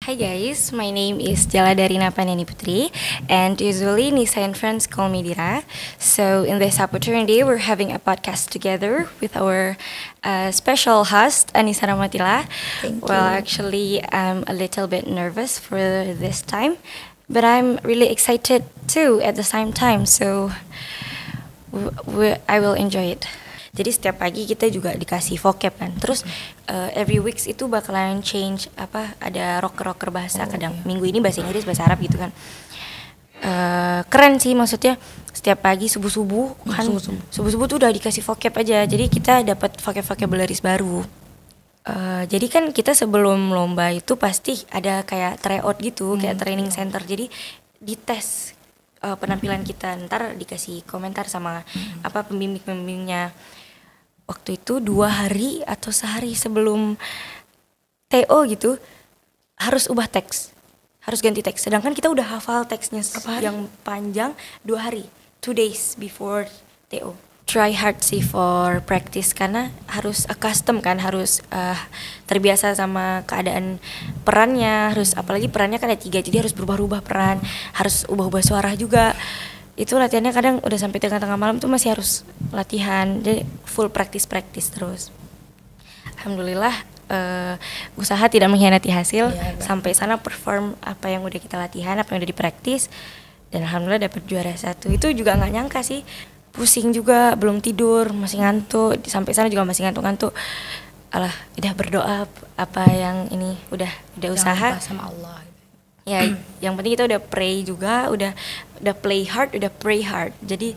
Hi guys, my name is Jala Darina Paneni Putri, and usually Nisa and friends call me Dira. So in this opportunity, we're having a podcast together with our special host Anissa Ramatila. Thank Well, you. actually, I'm a little bit nervous for this time, but I'm really excited too at the same time. So I will enjoy it. Jadi setiap pagi kita juga dikasih vocab kan. Terus every weeks itu bakalan change ada rocker bahasa. Kadang minggu ini bahasa Inggris, bahasa Arab gitu kan. Keren sih, maksudnya setiap pagi subuh-subuh kan. Subuh-subuh tuh udah dikasih vocab aja. Jadi kita dapat vocabularies baru. Jadi kan kita sebelum lomba itu pasti ada kayak tryout gitu, kayak training center. Jadi dites penampilan kita, ntar dikasih komentar sama pembimbingnya. Waktu itu 2 hari atau sehari sebelum TO gitu harus ubah teks, harus ganti teks. Sedangkan kita udah hafal teksnya yang panjang 2 hari, 2 days before TO. Try hard sih for practice karena harus custom kan, harus terbiasa sama keadaan perannya, harus apalagi perannya kan ada 3, jadi harus berubah-ubah peran, harus ubah-ubah suara juga. Itu latihannya kadang udah sampai tengah-tengah malam tuh masih harus latihan, jadi full practice terus. Alhamdulillah usaha tidak mengkhianati hasil, sampai sana perform apa yang udah kita latihan, apa yang udah dipraktis, dan alhamdulillah dapat juara 1. Itu juga nggak nyangka sih, pusing juga, belum tidur, masih ngantuk, sampai sana juga masih ngantuk-ngantuk. Alah, udah berdoa apa yang ini udah usaha sama Allah. Ya, yang penting kita udah pray juga, udah play hard, udah pray hard. Jadi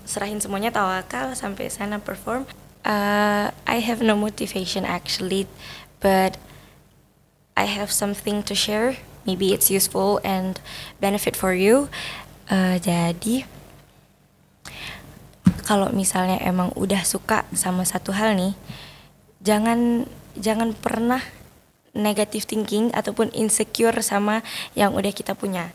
serahin semuanya, tawakal, sampai sana perform. I have no motivation actually, but I have something to share. Maybe it's useful and benefit for you. Jadi kalau misalnya emang udah suka sama satu hal nih, jangan pernah negative thinking ataupun insecure sama yang udah kita punya.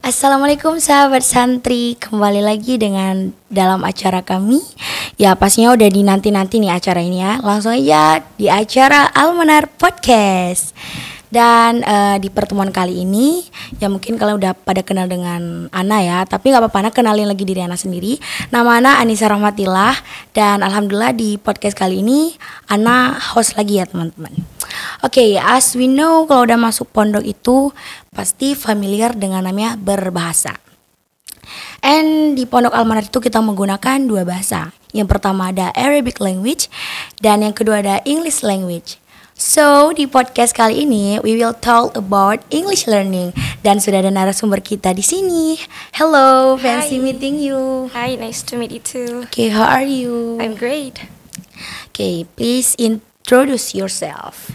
Assalamualaikum sahabat santri, kembali lagi dengan dalam acara kami. Ya pastinya udah dinanti-nanti nih acara ini ya. Langsung aja di acara Almanar Podcast. Dan di pertemuan kali ini, ya mungkin kalian udah pada kenal dengan Ana ya, tapi gak apa-apa, Ana kenalin lagi diri Ana sendiri. Nama Ana Anissa Rahmatillah, dan alhamdulillah di podcast kali ini Ana host lagi ya teman-teman. Oke, as we know, kalau udah masuk pondok itu pasti familiar dengan namanya berbahasa. And di Pondok Almanar itu kita menggunakan 2 bahasa. Yang pertama ada Arabic language, dan yang kedua ada English language. So, di podcast kali ini we will talk about English learning, dan sudah ada narasumber kita di sini. Hello, fancy meeting you. Hi, nice to meet you too. Okay, how are you? I'm great. Okay, please introduce yourself.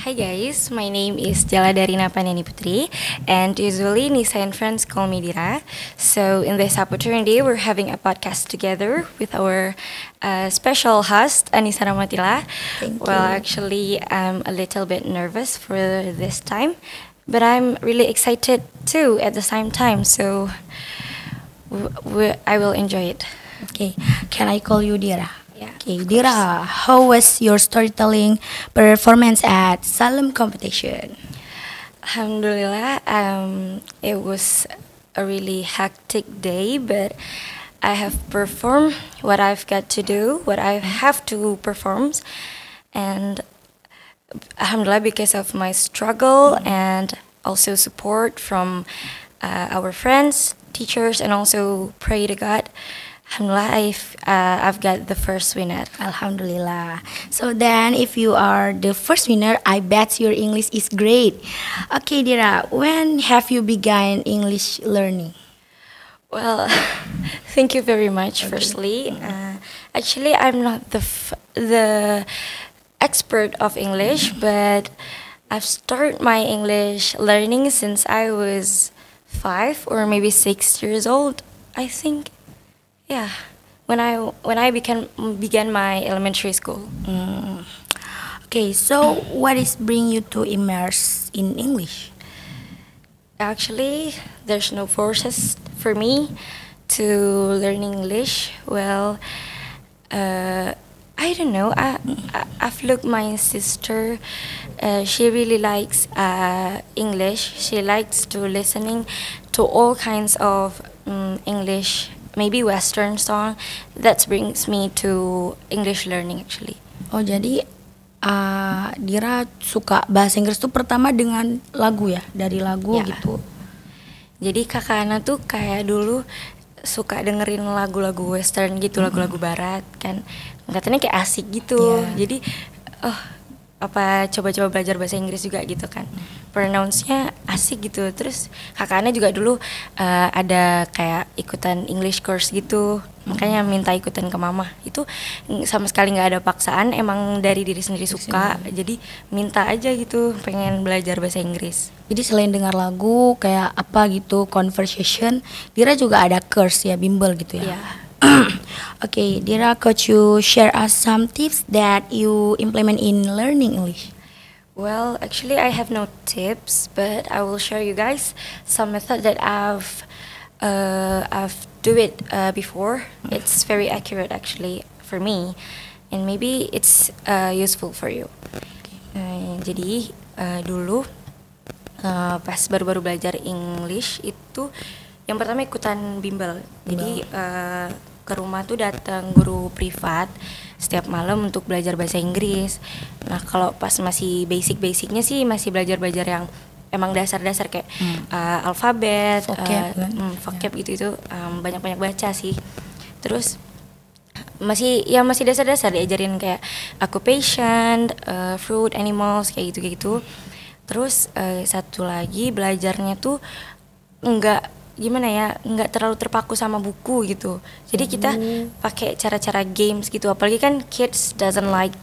Hi guys, my name is Jala Darina Paneni Putri, and usually Nisa and friends call me Dira. So in this opportunity, we're having a podcast together with our special host Anissa Ramatila. Thank Well, you. actually, I'm a little bit nervous for this time, but I'm really excited too at the same time. So I will enjoy it. Okay, can I call you Dira? Yeah. Okay, Dira, how was your storytelling performance at Salem competition? Alhamdulillah, it was a really hectic day, but I have performed what I've got to do, what I have to perform, and alhamdulillah, because of my struggle and also support from our friends, teachers, and also pray to God, alhamdulillah, I've got the first winner. Alhamdulillah. So then, if you are the first winner, I bet your English is great. Okay, Dira, when have you begun English learning? Well, thank you very much. Firstly, actually, I'm not the expert of English, but I've started my English learning since I was 5 or maybe 6 years old, I think. Yeah, when I began my elementary school. Okay, so what is bring you to immerse in English? Actually, there's no forces for me to learn English. Well, I don't know. I've looked my sister. She really likes English. She likes to listening to all kinds of English, maybe Western song. That brings me to English learning actually. Oh jadi Dira suka bahasa Inggris tuh pertama dengan lagu ya, dari lagu Ya. gitu. Jadi Kakak Ana tuh kayak dulu suka dengerin lagu-lagu Western gitu, lagu-lagu Barat kan. Katanya kayak asik gitu. Iya. Jadi apa coba-coba belajar bahasa Inggris juga gitu kan. Pronounce-nya asik gitu. Terus Kakak Ana juga dulu ada kayak ikutan English course gitu. Makanya minta ikutan ke mama. Itu sama sekali nggak ada paksaan, emang dari diri sendiri suka. Jadi minta aja gitu, pengen belajar bahasa Inggris. Jadi selain dengar lagu kayak apa gitu, conversation, Dira juga ada course ya, bimbel gitu ya. Iya. Okay, Dira, could you share us some tips that you implement in learning English? Well, actually, I have no tips, but I will share you guys some method that I've do it before. It's very accurate actually for me, and maybe it's useful for you. Jadi dulu pas baru-baru belajar English itu, yang pertama ikutan bimbel. Jadi ke rumah tuh datang guru privat setiap malam untuk belajar bahasa Inggris. Nah kalau pas masih basic-basicnya sih masih belajar-belajar yang emang dasar-dasar kayak alfabet, Vocab kan? vocab gitu banyak-banyak baca sih. Terus masih dasar-dasar diajarin kayak occupation, fruit, animals kayak gitu-gitu. Terus satu lagi belajarnya tuh nggak terlalu terpaku sama buku gitu. Jadi kita pakai cara-cara games gitu. Apalagi kan kids doesn't like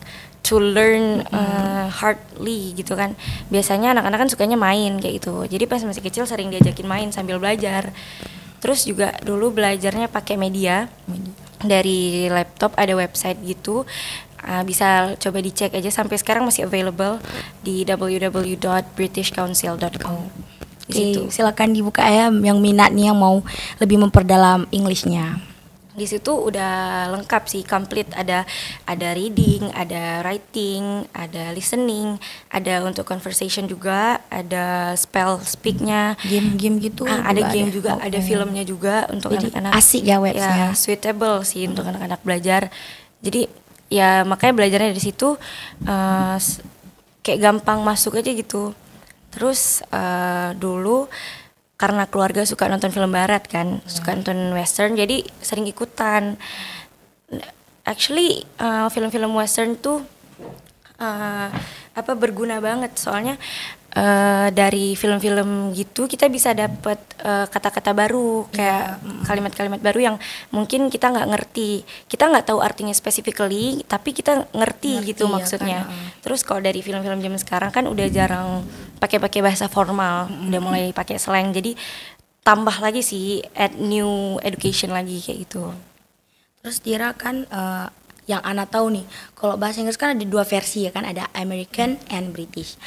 to learn hardly gitu kan. Biasanya anak-anak kan sukanya main kayak gitu. Jadi pas masih kecil sering diajakin main sambil belajar. Terus juga dulu belajarnya pakai media. Dari laptop ada website gitu. Bisa coba dicek aja, sampai sekarang masih available di www.britishcouncil.com. Oke, silakan dibuka ya yang minat nih, yang mau lebih memperdalam Englishnya. Di situ udah lengkap sih, complete. Ada reading, ada writing, ada listening, ada untuk conversation juga, ada spell speaknya, Game-game gitu. ada game juga, Oh, ada filmnya juga untuk jadi anak-anak. asik ya websnya. Ya, suitable sih untuk anak-anak belajar. Jadi ya makanya belajarnya dari situ kayak gampang masuk aja gitu. Terus dulu karena keluarga suka nonton film barat kan, suka nonton western, jadi sering ikutan. Actually film-film western tuh berguna banget, soalnya dari film-film gitu kita bisa dapat kata-kata baru, kayak kalimat-kalimat baru yang mungkin kita nggak ngerti, kita nggak tahu artinya specifically, tapi kita ngerti gitu ya maksudnya. kan, Terus kalau dari film-film zaman sekarang kan udah jarang pakai bahasa formal, udah mulai pakai slang, jadi tambah lagi sih, add new education lagi kayak gitu. Terus Dira kan yang Ana tahu nih, kalau bahasa Inggris kan ada dua versi ya kan, ada American and British.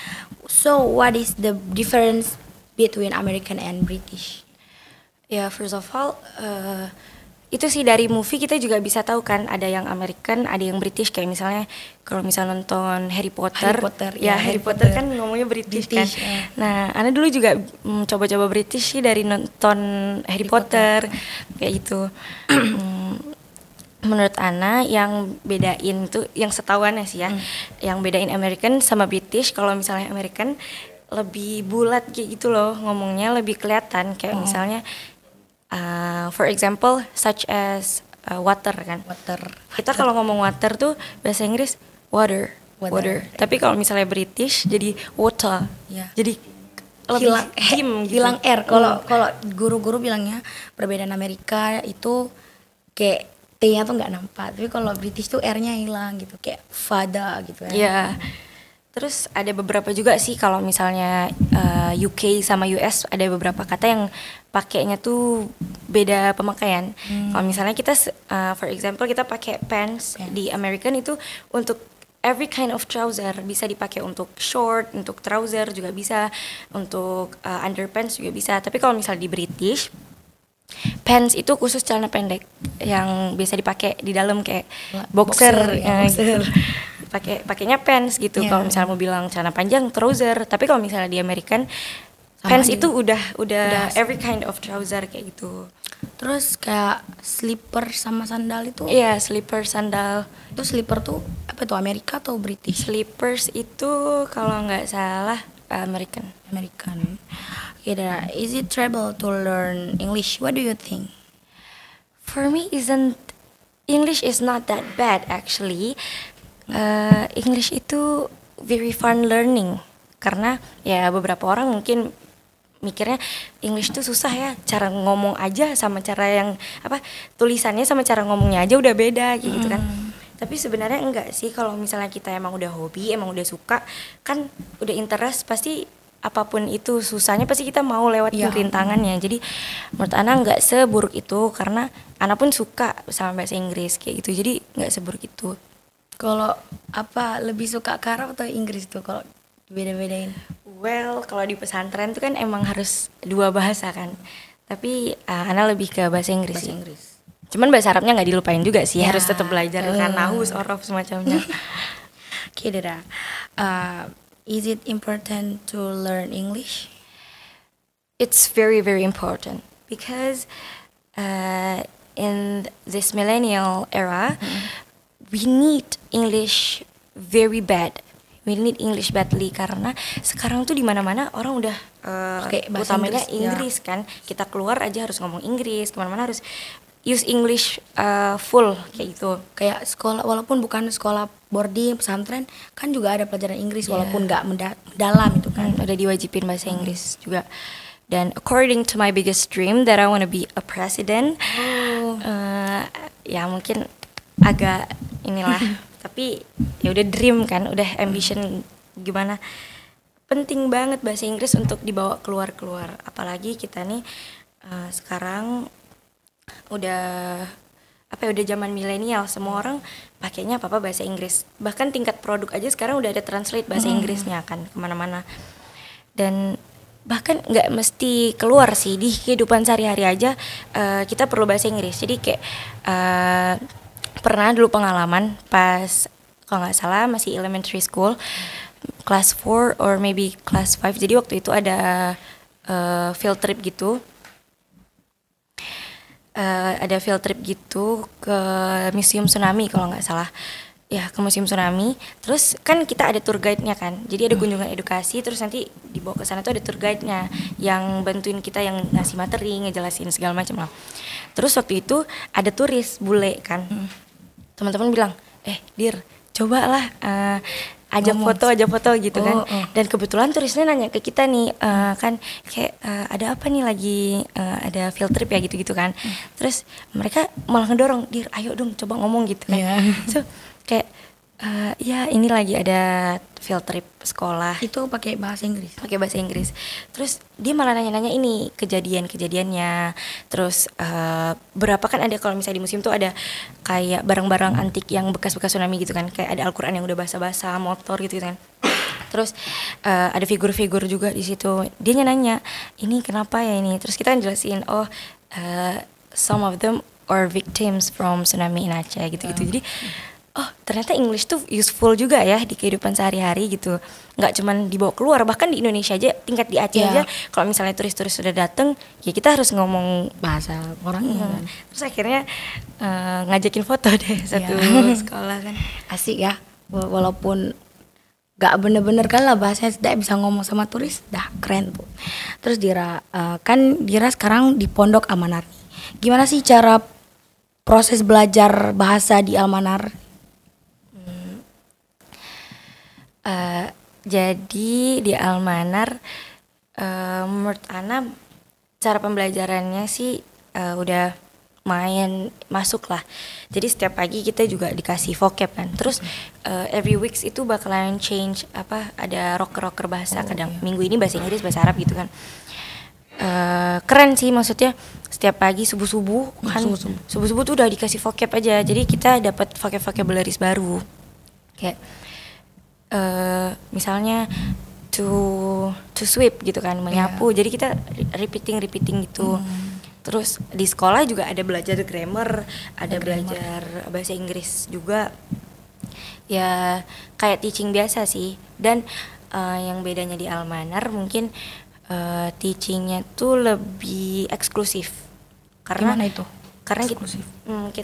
So what is the difference between American and British? Ya, first of all, itu sih dari movie kita juga bisa tahu kan, ada yang American, ada yang British. Kayak misalnya kalau nonton Harry Potter, ya, Harry Potter kan ngomongnya British kan. Nah, Ana dulu juga coba-coba British sih dari nonton Harry Potter kayak gitu. Menurut Ana yang bedain tuh, yang setahuannya sih ya, yang bedain American sama British, kalau misalnya American lebih bulat kayak gitu loh, ngomongnya lebih kelihatan kayak misalnya for example such as water kan. Kita kalau ngomong water tuh bahasa Inggris water. Tapi kalau misalnya British jadi water. Ya. Jadi lebih hilang R. Kalau guru-guru bilangnya perbedaan Amerika itu kayak T-nya tuh nggak nampak, tapi kalau British tuh R-nya hilang gitu, kayak father gitu kan. Iya. Terus ada beberapa juga sih kalau misalnya UK sama US ada beberapa kata yang pakainya tuh beda pemakaian. Kalau misalnya kita for example kita pakai pants di American itu untuk every kind of trouser, bisa dipakai untuk short, untuk trouser juga bisa, untuk underpants juga bisa. Tapi kalau misalnya di British Pants itu khusus celana pendek yang biasa dipakai di dalam kayak Boxer, boxer, ya, boxer. pakainya pants gitu. Yeah. Kalau misalnya mau bilang celana panjang trouser, tapi kalau misalnya di American pants aja. itu udah every kind of trouser kayak gitu. Terus kayak slipper sama sandal itu. Iya, slipper, sandal. Itu slipper tuh apa tuh, Amerika atau British? Slippers itu kalau nggak salah American. American. Okay, Dara, is it trouble to learn English? What do you think? For me, English is not that bad actually. English itu very fun learning karena ya beberapa orang mungkin mikirnya English tuh susah ya, cara ngomong aja sama cara yang tulisannya sama cara ngomongnya aja udah beda kayak gitu kan. Tapi sebenarnya enggak sih, kalau misalnya kita emang udah hobi, emang udah suka, kan udah interest, pasti apapun itu susahnya pasti kita mau lewatin rintangannya. Jadi menurut Ana nggak seburuk itu karena Ana pun suka sama bahasa Inggris kayak gitu. Jadi nggak seburuk itu. Kalau lebih suka ke Arab atau Inggris tuh kalau beda-bedain? Well, kalau di pesantren tuh kan emang harus dua bahasa kan. Tapi Ana lebih ke bahasa Inggris. Bahasa Inggris. Cuman bahasa Arabnya nggak dilupain juga sih, harus tetap belajar kan, nahu, sorof semacamnya. Okay, Dara. Is it important to learn English? It's very, very important because in this millennial era, we need English very bad. We need English badly karena sekarang tuh di mana-mana orang udah utamanya Inggris kan. Kita keluar aja harus ngomong Inggris, kemana-mana harus use English full kayak gitu. Kayak sekolah, walaupun bukan sekolah boarding, pesantren, kan juga ada pelajaran Inggris walaupun nggak mendalam itu kan. Udah diwajibin bahasa Inggris juga. Dan according to my biggest dream that I want to be a president, ya mungkin agak inilah. Tapi ya udah dream kan, udah ambition gimana. Penting banget bahasa Inggris untuk dibawa keluar-keluar. Apalagi kita nih sekarang udah udah zaman milenial, semua orang pakainya apa bahasa Inggris. Bahkan tingkat produk aja sekarang udah ada translate bahasa Inggrisnya kan kemana-mana. Dan bahkan nggak mesti keluar sih, di kehidupan sehari-hari aja kita perlu bahasa Inggris. Jadi kayak pernah dulu pengalaman pas kalau nggak salah masih elementary school, class 4 or maybe class 5. Jadi waktu itu ada field trip gitu. Ada field trip gitu ke Museum Tsunami kalau nggak salah. Ya, ke Museum Tsunami. Terus kan kita ada tour guide-nya kan. Jadi ada kunjungan edukasi, terus nanti dibawa ke sana tuh ada tour guide-nya yang bantuin kita, yang ngasih materi, ngejelasin segala macam lah. Terus waktu itu ada turis bule kan. Teman-teman bilang, Dir, cobalah ajak foto gitu kan. Dan kebetulan turisnya nanya ke kita nih, kan kayak ada apa nih lagi, ada field trip ya gitu-gitu kan. Terus mereka malah ngedorong, Dir ayo dong coba ngomong gitu kan. So kayak ya ini lagi ada field trip sekolah. Itu pakai bahasa Inggris? Pakai bahasa Inggris. Terus dia malah nanya-nanya ini kejadiannya. Terus berapa kan ada, kalau misalnya di museum tuh ada kayak barang-barang antik yang bekas-bekas tsunami gitu kan. Kayak ada Al-Quran yang udah basah-basah, motor gitu kan. Terus ada figur-figur juga di situ. Dia nanya, ini kenapa ya ini? Terus kita jelasin, some of them are victims from tsunami in Aceh gitu-gitu. Jadi ternyata English tuh useful juga ya di kehidupan sehari-hari gitu. Nggak cuman dibawa keluar, bahkan di Indonesia aja, tingkat di Aceh aja, kalau misalnya turis-turis sudah datang, ya kita harus ngomong bahasa orangnya kan. Terus akhirnya ngajakin foto deh satu sekolah kan. Asik ya, walaupun nggak bener-bener kan lah bahasanya, tidak bisa ngomong sama turis, dah keren tuh. Terus Dira, kan Dira sekarang di Pondok Al-Manar. Gimana sih cara proses belajar bahasa di Al-Manar? Jadi di Al-Manar menurut Ana cara pembelajarannya sih udah masuk lah. Jadi setiap pagi kita juga dikasih vocab kan. Terus every weeks itu bakalan change ada rocker bahasa. Kadang minggu ini bahasa Inggris, bahasa Arab gitu kan. Keren sih, maksudnya setiap pagi subuh-subuh kan, subuh-subuh tuh udah dikasih vocab aja. Jadi kita dapat vocabularies baru. Kayak misalnya to sweep gitu kan, menyapu. Jadi kita repeating gitu. Terus di sekolah juga ada belajar grammar, ada belajar bahasa Inggris juga. Ya kayak teaching biasa sih. Dan yang bedanya di Almanar mungkin teachingnya tuh lebih eksklusif. Karena Gimana itu? Karena Eksklusif.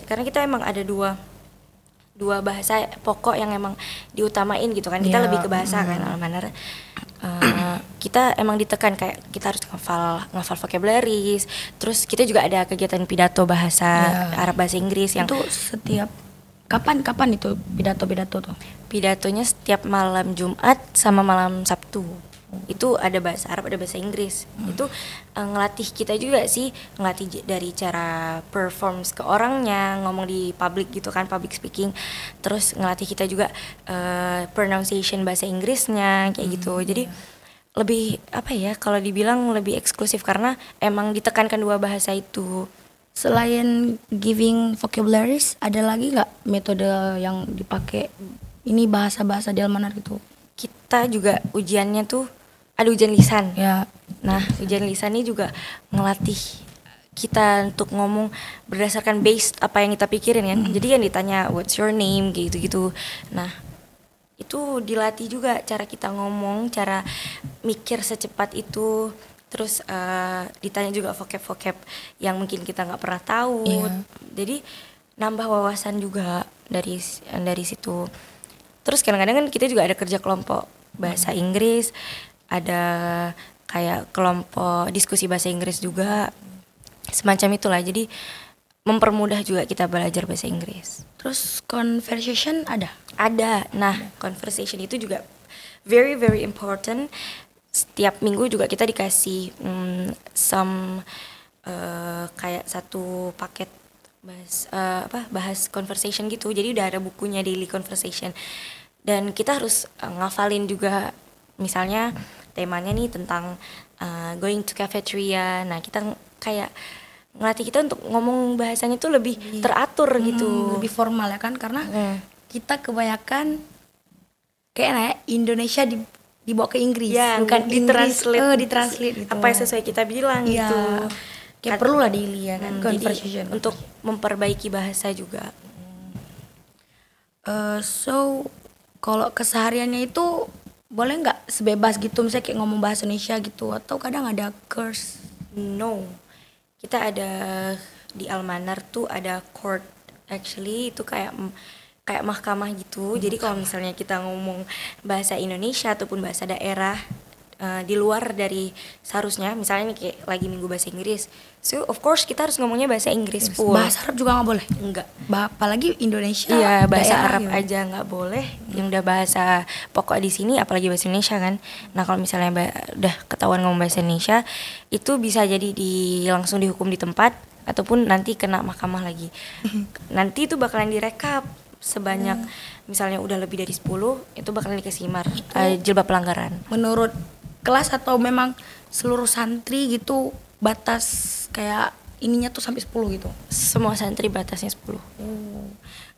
karena kita emang ada dua bahasa pokok yang emang diutamain gitu kan. Kita lebih ke bahasa kan Almanar. Kita emang ditekan kayak kita harus ngafal vocabularies. Terus kita juga ada kegiatan pidato bahasa Arab, bahasa Inggris yang Itu setiap kapan itu pidato tuh? pidatonya setiap malam Jumat sama malam Sabtu. Itu ada bahasa Arab, ada bahasa Inggris. Itu ngelatih kita juga sih, ngelatih dari cara performs ke orangnya, ngomong di public gitu kan, public speaking. Terus ngelatih kita juga pronunciation bahasa Inggrisnya kayak gitu. Jadi lebih apa ya, kalau dibilang lebih eksklusif karena emang ditekankan dua bahasa itu. Selain giving vocabularies, ada lagi nggak metode yang dipakai ini bahasa-bahasa di Almanar gitu? Kita juga ujiannya tuh ada ujian lisan. Ya, Nah, ujian lisan ini juga ngelatih kita untuk ngomong berdasarkan based apa yang kita pikirin kan. Jadi kan ditanya what's your name gitu-gitu. Nah, itu dilatih juga cara kita ngomong, cara mikir secepat itu. Terus ditanya juga vocab-vocab yang mungkin kita nggak pernah tahu. Iya. Jadi nambah wawasan juga dari situ. Terus kadang-kadang kan kita juga ada kerja kelompok bahasa Inggris, ada kayak kelompok diskusi bahasa Inggris juga, semacam itulah. Jadi mempermudah juga kita belajar bahasa Inggris. terus conversation ada? Ada. Nah, conversation itu juga very very important. Setiap minggu juga kita dikasih kayak satu paket bahas conversation gitu. Jadi udah ada bukunya daily conversation. Dan kita harus ngafalin juga, misalnya temanya nih tentang going to cafeteria. Nah, kita kayak ngelatih kita untuk ngomong bahasanya tuh lebih teratur gitu. Lebih formal ya kan, karena kita kebanyakan kayak Indonesia dibawa ke Inggris, Ya, bukan ditranslate gitu. apa yang sesuai kita bilang Iya. gitu. Kayak perlu lah daily ya kan, Jadi conversation. untuk memperbaiki bahasa juga. So kalau kesehariannya itu boleh nggak sebebas gitu, misalnya kayak ngomong bahasa Indonesia gitu, atau kadang ada curse? No, kita ada di Almanar tuh ada court, actually itu kayak mahkamah gitu. Jadi kalau misalnya kita ngomong bahasa Indonesia ataupun bahasa daerah di luar dari seharusnya, misalnya nih kayak lagi minggu bahasa Inggris, so of course kita harus ngomongnya bahasa Inggris full. Bahasa Arab juga nggak boleh? Enggak. Apalagi Indonesia. Iya, bahasa daerah Arab gitu. aja nggak boleh. Yang udah bahasa pokok di sini, apalagi bahasa Indonesia kan. Nah, kalau misalnya udah ketahuan ngomong bahasa Indonesia, itu bisa jadi langsung dihukum di tempat ataupun nanti kena mahkamah lagi. Nanti itu bakalan direkap sebanyak misalnya udah lebih dari 10, itu bakalan dikasih jilbab pelanggaran. Menurut kelas atau memang seluruh santri gitu batas kayak ininya tuh sampai 10 gitu? Semua santri batasnya 10.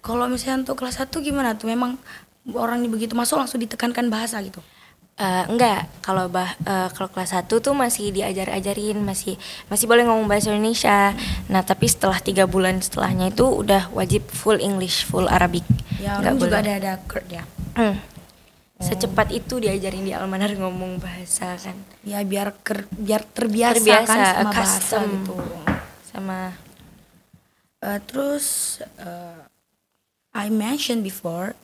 Kalau misalnya untuk kelas 1 gimana tuh? Memang orang begitu masuk langsung ditekankan bahasa gitu? Enggak, kalau kelas 1 tuh masih diajarin, masih boleh ngomong bahasa Indonesia. Nah, tapi setelah 3 bulan setelahnya itu udah wajib full English, full Arabic. Ya, Nggak orang juga boleh. ada cert ya. Secepat itu diajarin di Almanar ngomong bahasa kan. Ya biar terbiasa kan sama bahasa custom gitu. Sama Terus I mentioned before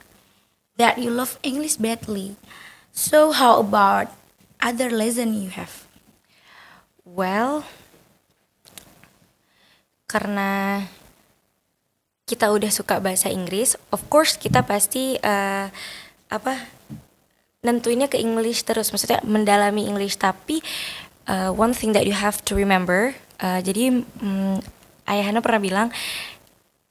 that you love English badly. So how about other lesson you have? well, karena kita udah suka bahasa Inggris, of course kita pasti nentuinnya ke English terus, maksudnya mendalami English. Tapi one thing that you have to remember, jadi Ayahanda pernah bilang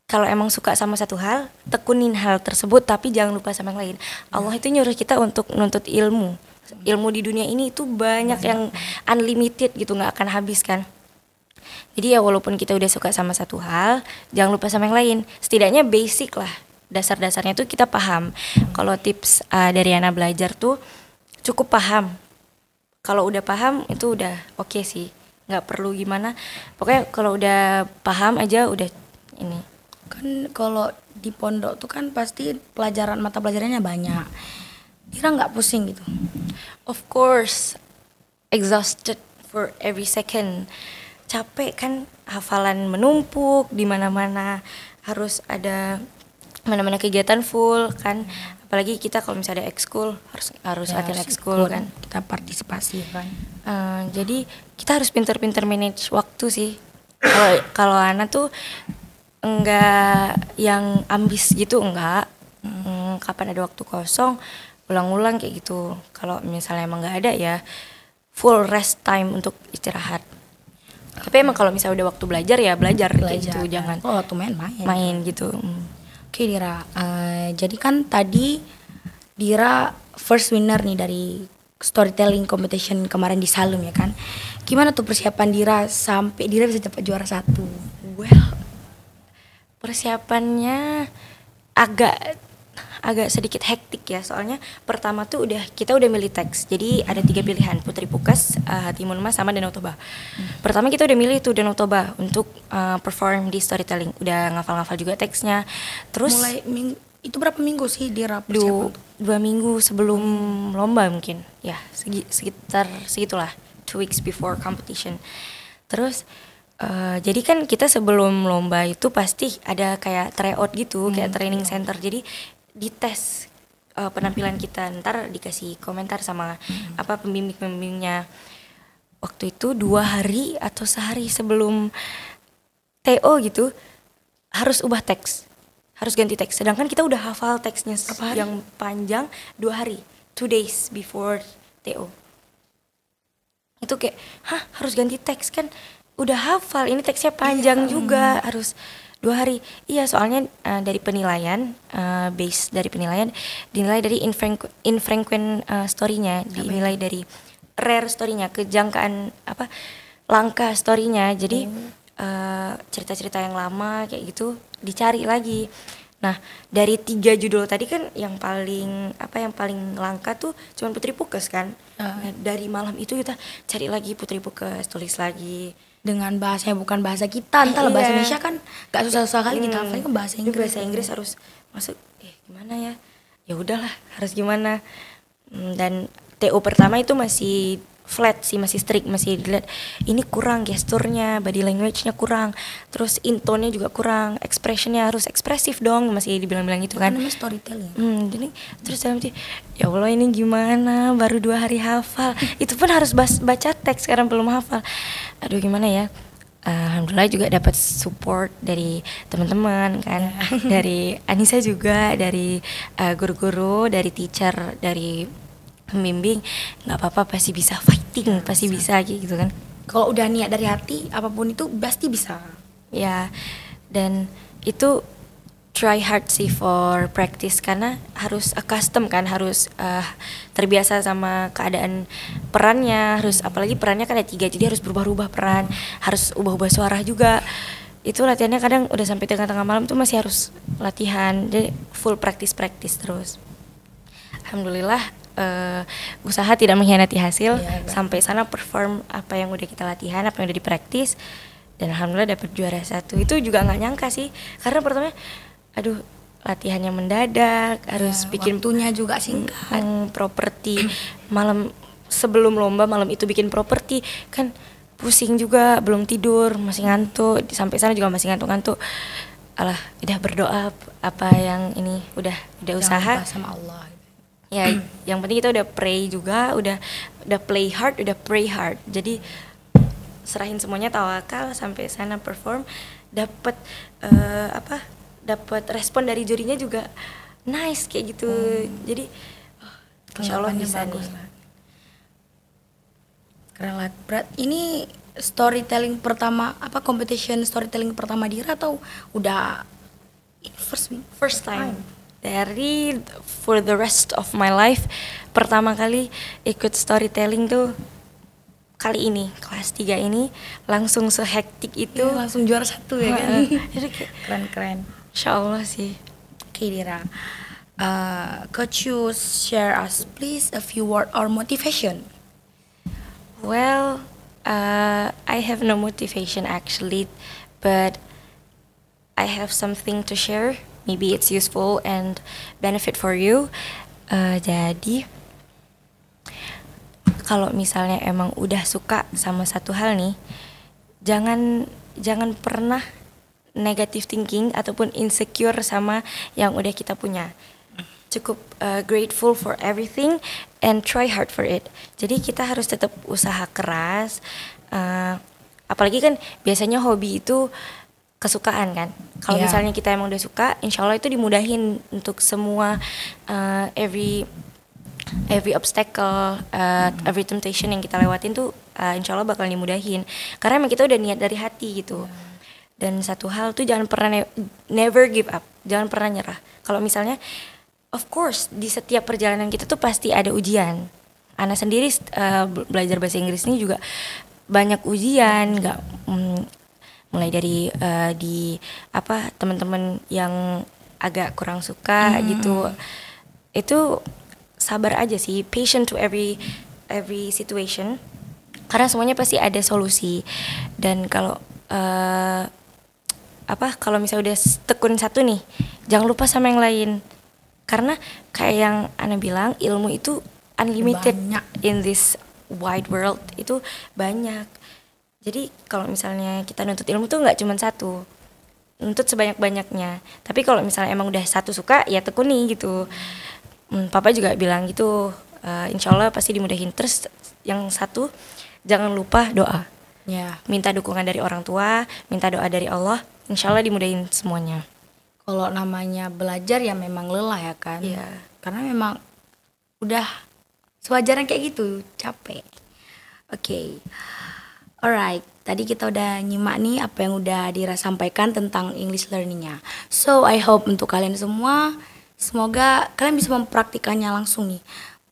kalau emang suka sama satu hal, tekunin hal tersebut, tapi jangan lupa sama yang lain. Allah itu nyuruh kita untuk nuntut ilmu. Ilmu di dunia ini itu banyak yang unlimited gitu, nggak akan habis kan. Jadi ya walaupun kita udah suka sama satu hal, jangan lupa sama yang lain. Setidaknya basic lah, dasar-dasarnya tuh kita paham. Kalau tips dari Ana belajar tuh cukup paham. Kalau udah paham itu udah oke sih. nggak perlu gimana, pokoknya kalau udah paham aja udah ini. Kan kalau di pondok tuh kan pasti mata pelajarannya banyak. Dira nggak pusing gitu? Of course, exhausted for every second. Capek kan, hafalan menumpuk di mana-mana, harus ada mana-mana kegiatan full kan. Apalagi kita kalau misalnya ada ekskul harus latihan ekskul kan. Kita partisipasi kan. Jadi kita harus pinter-pinter manage waktu sih. Kalau Ana tuh enggak yang ambis gitu, enggak. Kapan ada waktu kosong ulang-ulang kayak gitu. Kalau misalnya emang nggak ada ya full rest time untuk istirahat. Tapi emang kalau misalnya udah waktu belajar ya belajar kayak gitu, jangan waktu main gitu. Oke Dira, jadi kan tadi Dira first winner nih dari storytelling competition kemarin di Salum ya kan. Gimana tuh persiapan Dira sampai Dira bisa dapat juara 1? Well, persiapannya agak sedikit hektik ya, soalnya pertama tuh kita udah milih teks. Jadi ada 3 pilihan, Putri Pukes, Hatimun Mas sama Danau Toba. Pertama kita udah milih tuh Danau Toba untuk perform di storytelling. Udah ngafal-ngafal juga teksnya. Terus itu berapa minggu sih Dira persiapan? 2 minggu sebelum lomba mungkin. Ya, sekitar segitulah. 2 weeks before competition. Terus jadi kan kita sebelum lomba itu pasti ada kayak tryout gitu, kayak training center. Jadi dites penampilan kita, ntar dikasih komentar sama pembimbingnya. Waktu itu 2 hari atau sehari sebelum TO gitu harus ubah teks, harus ganti teks. Sedangkan kita udah hafal teksnya yang panjang 2 hari, 2 days before TO. Itu kayak, harus ganti teks kan? Udah hafal, ini teksnya panjang juga, harus 2 hari. Iya, soalnya dari penilaian, base dari penilaian dinilai dari infrequent story-nya, dinilai dari rare story-nya, kejangkaan langka story-nya. Jadi cerita-cerita yang lama kayak gitu dicari lagi. Nah, dari 3 judul tadi kan yang paling langka tuh cuman Putri Pukes kan. Nah, dari malam itu kita cari lagi Putri Pukes, tulis lagi dengan bahasa yang bukan bahasa kita. Entah bahasa Indonesia kan gak susah-susah kali kita hafalin kan bahasa Inggris. Bahasa Inggris harus masuk. Gimana ya? Ya udahlah, harus gimana. Dan TO pertama itu masih flat sih, masih strict, masih dilihat ini kurang gesturnya, body language-nya kurang, terus intone-nya juga kurang, expression-nya harus ekspresif dong, masih dibilang-bilang gitu kan. Namanya storytelling. Jadi terus dalam ya Allah ini gimana, baru 2 hari hafal, itu pun harus baca teks, sekarang belum hafal. Aduh gimana ya. Alhamdulillah juga dapat support dari teman-teman kan, dari Anissa juga, dari guru-guru, dari teacher, dari pembimbing. Nggak apa-apa, pasti bisa fighting, pasti bisa gitu kan. Kalau udah niat dari hati, apapun itu pasti bisa. Ya, dan itu try hard sih for practice, karena harus custom kan, harus terbiasa sama keadaan perannya, harus apalagi perannya kan ada 3, jadi harus berubah-ubah peran, harus ubah-ubah suara juga. Itu latihannya kadang udah sampai tengah-tengah malam tuh masih harus latihan, jadi full practice terus. Alhamdulillah usaha tidak mengkhianati hasil, sampai sana perform apa yang udah kita latihan, apa yang udah dipraktis, dan alhamdulillah dapat juara 1. Itu juga nggak nyangka sih, karena pertama latihannya mendadak, harus bikin waktunya juga singkat, properti malam sebelum lomba, malam itu bikin properti kan pusing juga, belum tidur, masih ngantuk, sampai sana juga masih ngantuk. Alah, udah berdoa apa yang ini udah usaha sama Allah. Ya, yang penting kita udah pray juga, udah play hard, udah pray hard. Jadi serahin semuanya, tawakal, sampai sana perform, dapat dapat respon dari jurinya juga nice kayak gitu. Jadi insya Allah bisa nih. Keren lah. Ini storytelling pertama, competition storytelling pertama Dira atau udah first time? Dari for the rest of my life pertama kali ikut storytelling tuh kali ini, kelas 3 ini langsung sehektik itu, langsung juara 1 ya kan. Keren. Insya Allah sih. Oke Dira, could you share us please a few word or motivation? Well, I have no motivation actually, but I have something to share. Maybe it's useful and benefit for you. Jadi kalau misalnya emang udah suka sama satu hal nih, jangan pernah negative thinking ataupun insecure sama yang udah kita punya. Cukup grateful for everything and try hard for it. Jadi kita harus tetap usaha keras. Apalagi kan biasanya hobi itu kesukaan kan. Kalau misalnya kita emang udah suka, insya Allah itu dimudahin untuk semua every obstacle, every temptation yang kita lewatin tuh insya Allah bakal dimudahin. Karena emang kita udah niat dari hati gitu. Dan satu hal tuh jangan pernah never give up, jangan pernah nyerah. Kalau misalnya, of course di setiap perjalanan kita tuh pasti ada ujian. Ana sendiri belajar bahasa Inggris ini juga banyak ujian, nggak mulai dari teman-teman yang agak kurang suka gitu. Itu sabar aja sih, patient to every situation. Karena semuanya pasti ada solusi. Dan kalau kalau misalnya udah tekun satu nih, jangan lupa sama yang lain. Karena kayak yang Ana bilang, ilmu itu unlimited banyak. In this wide world itu banyak. Jadi kalau misalnya kita nuntut ilmu tuh nggak cuma satu, nuntut sebanyak-banyaknya. Tapi kalau misalnya emang udah satu suka, ya tekuni gitu. Papa juga bilang gitu, insya Allah pasti dimudahin. Terus yang satu, jangan lupa doa. Minta dukungan dari orang tua, minta doa dari Allah, insya Allah dimudahin semuanya. Kalau namanya belajar ya memang lelah ya kan. Karena memang udah sewajarnya kayak gitu, capek. Oke. Alright, tadi kita udah nyimak nih apa yang udah Dira sampaikan tentang English learningnya. So I hope untuk kalian semua, semoga kalian bisa mempraktikannya langsung nih.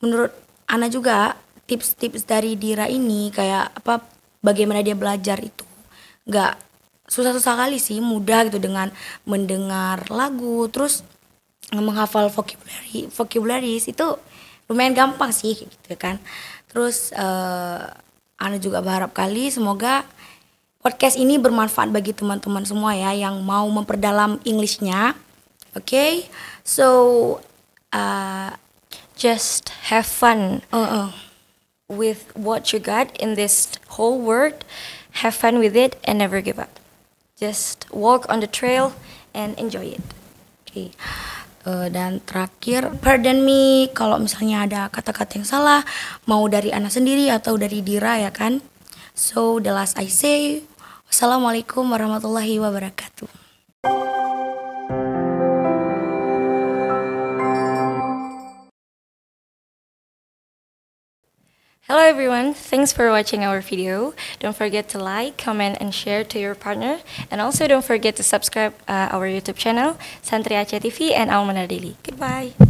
Menurut Ana juga tips-tips dari Dira ini kayak bagaimana dia belajar itu nggak susah-susah kali sih, mudah gitu dengan mendengar lagu, terus menghafal vocabularies itu lumayan gampang sih gitu kan. Terus Ana juga berharap kali semoga podcast ini bermanfaat bagi teman-teman semua ya yang mau memperdalam Englishnya. Okay, so just have fun with what you got in this whole world. Have fun with it and never give up. Just walk on the trail and enjoy it. Okay. Dan terakhir, pardon me kalau misalnya ada kata-kata yang salah, mau dari Ana sendiri atau dari Dira ya kan. So the last I say, wassalamualaikum warahmatullahi wabarakatuh. Hello everyone, thanks for watching our video. Don't forget to like, comment, and share to your partner. And also don't forget to subscribe our YouTube channel, Santri Aceh TV and Al Manar Daily. Goodbye.